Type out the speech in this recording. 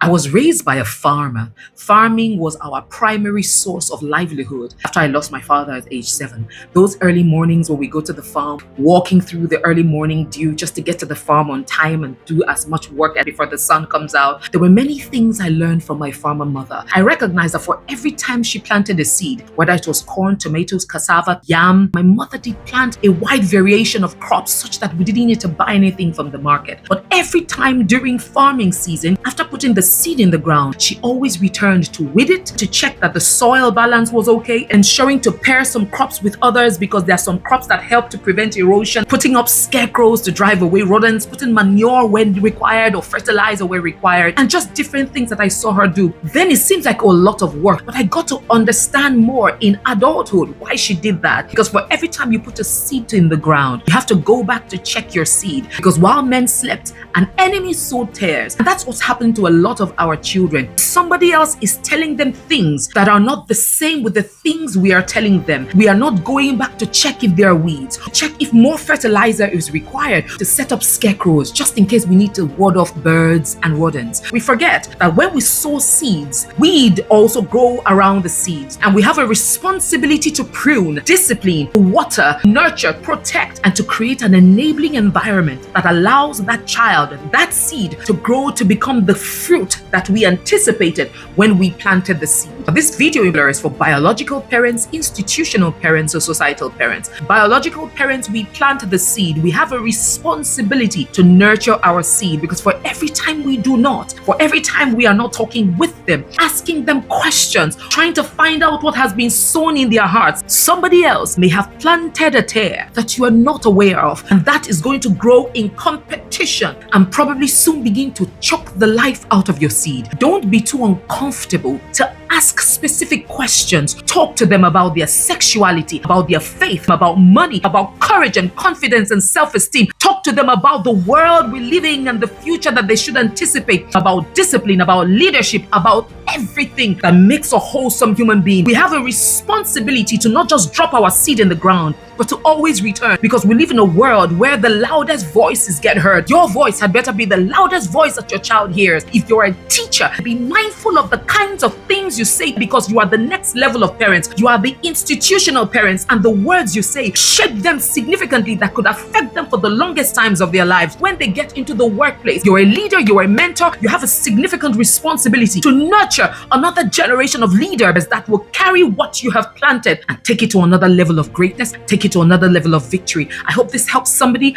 I was raised by a farmer. Farming was our primary source of livelihood. After I lost my father at age 7, those early mornings when we go to the farm, walking through the early morning dew just to get to the farm on time and do as much work before the sun comes out, there were many things I learned from my farmer mother. I recognized that for every time she planted a seed, whether it was corn, tomatoes, cassava, yam, my mother did plant a wide variation of crops such that we didn't need to buy anything from the market. But every time during farming season, after putting the seed in the ground, she always returned to weed it, to check that the soil balance was okay, ensuring to pair some crops with others because there are some crops that help to prevent erosion, putting up scarecrows to drive away rodents, putting manure when required or fertilizer where required, and just different things that I saw her do. Then it seems like a lot of work, but I got to understand more in adulthood why she did that. Because for every time you put a seed in the ground, you have to go back to check your seed, because while men slept, an enemy sowed tares. And that's what's happened to a lot of our children. Somebody else is telling them things that are not the same with the things we are telling them. We are not going back to check if there are weeds, check if more fertilizer is required, to set up scarecrows just in case we need to ward off birds and rodents. We forget that when we sow seeds, weed also grow around the seeds, and we have a responsibility to prune, discipline, water, nurture, protect, and to create an enabling environment that allows that child, that seed, to grow to become the fruit that we anticipated when we planted the seed. This video is for biological parents, institutional parents, or societal parents. Biological parents, we plant the seed. We have a responsibility to nurture our seed, because for every time we do not, for every time we are not talking with them, asking them questions, trying to find out what has been sown in their hearts, somebody else may have planted a tare that you are not aware of, and that is going to grow in competition and probably soon begin to choke the life out of your seed. Don't be too uncomfortable to ask specific questions. Talk to them about their sexuality, about their faith, about money, about courage and confidence and self-esteem. Talk to them about the world we're living and the future that they should anticipate, about discipline, about leadership, about everything that makes a wholesome human being. We have a responsibility to not just drop our seed in the ground, but to always return, because we live in a world where the loudest voices get heard. Your voice had better be the loudest voice that your child hears. If you're a teacher, be mindful of the kinds of things you say, because you are the next level of parents. You are the institutional parents, and the words you say shape them significantly that could affect them for the longest times of their lives. When they get into the workplace, you're a leader, you're a mentor, you have a significant responsibility to nurture another generation of leaders that will carry what you have planted and take it to another level of greatness, take it to another level of victory. I hope this helps somebody.